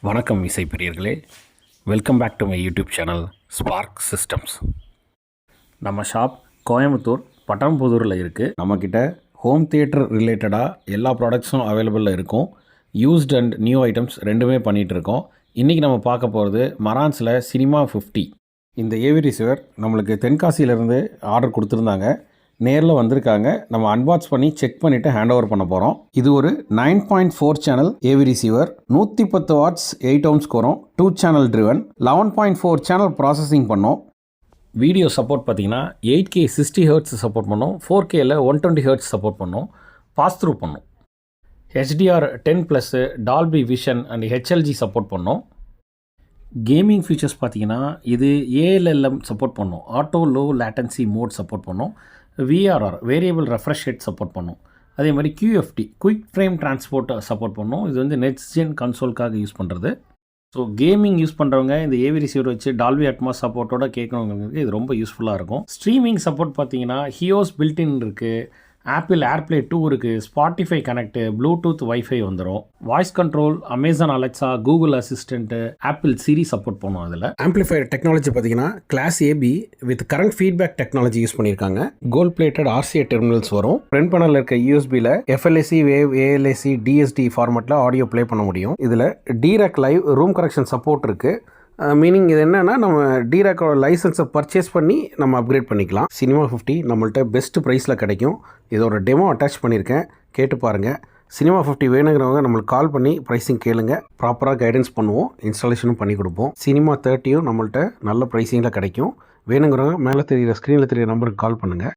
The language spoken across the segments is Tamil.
வணக்கம் இசை பிரியர்களே, welcome back to my YouTube channel spark systems. நம்ம ஷாப் கோயம்புத்தூர் பட்டாம்புதூரில் இருக்குது. நம்மக்கிட்ட ஹோம் தியேட்டர் ரிலேட்டடாக எல்லா ப்ராடக்ட்ஸும் அவைலபிளில் இருக்கும். யூஸ்ட் அண்ட் நியூ ஐட்டம்ஸ் ரெண்டுமே பண்ணிகிட்ருக்கோம். இன்றைக்கி நம்ம பார்க்க போகிறது மரான்ஸில் சினிமா 50. இந்த ஏவி ரிசீவர் நம்மளுக்கு தென்காசியிலேருந்து ஆர்டர் கொடுத்துருந்தாங்க. நேரில் வந்திருக்காங்க. நம்ம அன்பாக்ஸ் பண்ணி செக் பண்ணிவிட்டு ஹேண்ட் ஓவர் பண்ண போகிறோம். இது ஒரு 9.4 channel AV receiver. 110 watts 8 ohms வரும். 2 சேனல் ட்ரிவன். 11.4 சேனல் ப்ராசஸிங் பண்ணோம். வீடியோ சப்போர்ட் பார்த்தீங்கன்னா 8K 60 Hz சப்போர்ட் பண்ணோம். 4Kல 120 Hz சப்போர்ட் பண்ணோம். பாஸ் த்ரூ பண்ணோம். HDR 10+, Dolby vision and HLG support பண்ணோம். கேமிங் ஃபீச்சர்ஸ் பார்த்தீங்கன்னா இது ALLM சப்போர்ட் பண்ணோம். Auto low latency mode support பண்ணோம். VRR variable refresh rate support பண்ணும். அதே மாதிரி QFT quick frame transport support பண்ணும். இது வந்து நெக்ஸ்ட் ஜென் கன்சோலுக்காக யூஸ் பண்ணுறது. ஸோ கேமிங் யூஸ் பண்ணுறவங்க இந்த ஏவி ரிசீவர் வச்சு டால்பி அட்மாஸ் சப்போர்ட்டோட கேட்குறவங்களுக்கு இது ரொம்ப யூஸ்ஃபுல்லாக இருக்கும். ஸ்ட்ரீமிங் சப்போர்ட் பார்த்தீங்கன்னா ஹியோஸ் பில்டின் இருக்குது, ஆப்பிள் ஏர்ப்ளே 2 இருக்குது, ஸ்பாட்டிஃபை கனெக்ட், ப்ளூடூத் வைஃபை வந்துடும். Voice control, Amazon Alexa, Google assistant, Apple Siri support பண்ணும். அதில் ஆம்பிளிஃபையர் டெக்னாலஜி பார்த்தீங்கன்னா class AB with current feedback technology use பண்ணியிருக்காங்க. கோல்ட் பிளேட்டட் RCA டெர்மினல்ஸ் வரும். ஃப்ரண்ட் பேனலில் இருக்க USBயில் FLAC, வேவ், ALAC, DSD ஃபார்மெட்டில் ஆடியோ ப்ளே பண்ண முடியும். இதில் DRAC live room correction support இருக்குது. மீனிங் இது என்னென்னா, நம்ம டிராக்கோட லைசன்ஸை பர்ச்சேஸ் பண்ணி நம்ம அப்கிரேட் பண்ணிக்கலாம். சினிமா 50 நம்மள்ட்ட பெஸ்ட் ப்ரைஸில் கிடைக்கும். இதோட டெமோ அட்டாச் பண்ணியிருக்கேன், கேட்டு பாருங்கள். சினிமா 50 வேணுங்கிறவங்க நம்மளுக்கு கால் பண்ணி ப்ரைஸிங் கேளுங்க. ப்ராப்பராக கைடன்ஸ் பண்ணுவோம், இன்ஸ்டாலேஷனும் பண்ணி கொடுப்போம். சினிமா 30யும் நம்மள்ட்ட நல்ல ப்ரைஸிங்கில் கிடைக்கும். வேணுங்கிறவங்க மேலே தெரிகிற ஸ்க்ரீனில் தெரிகிற நம்பருக்கு கால் பண்ணுங்கள்.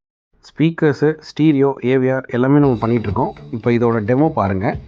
ஸ்பீக்கர்ஸு, ஸ்டீரியோ, AVR எல்லாமே நம்ம பண்ணிகிட்ருக்கோம். இப்போ இதோட டெமோ பாருங்கள்.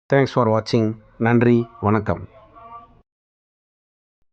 தேங்க்ஸ் ஃபார் வாட்சிங். நன்றி, வணக்கம்.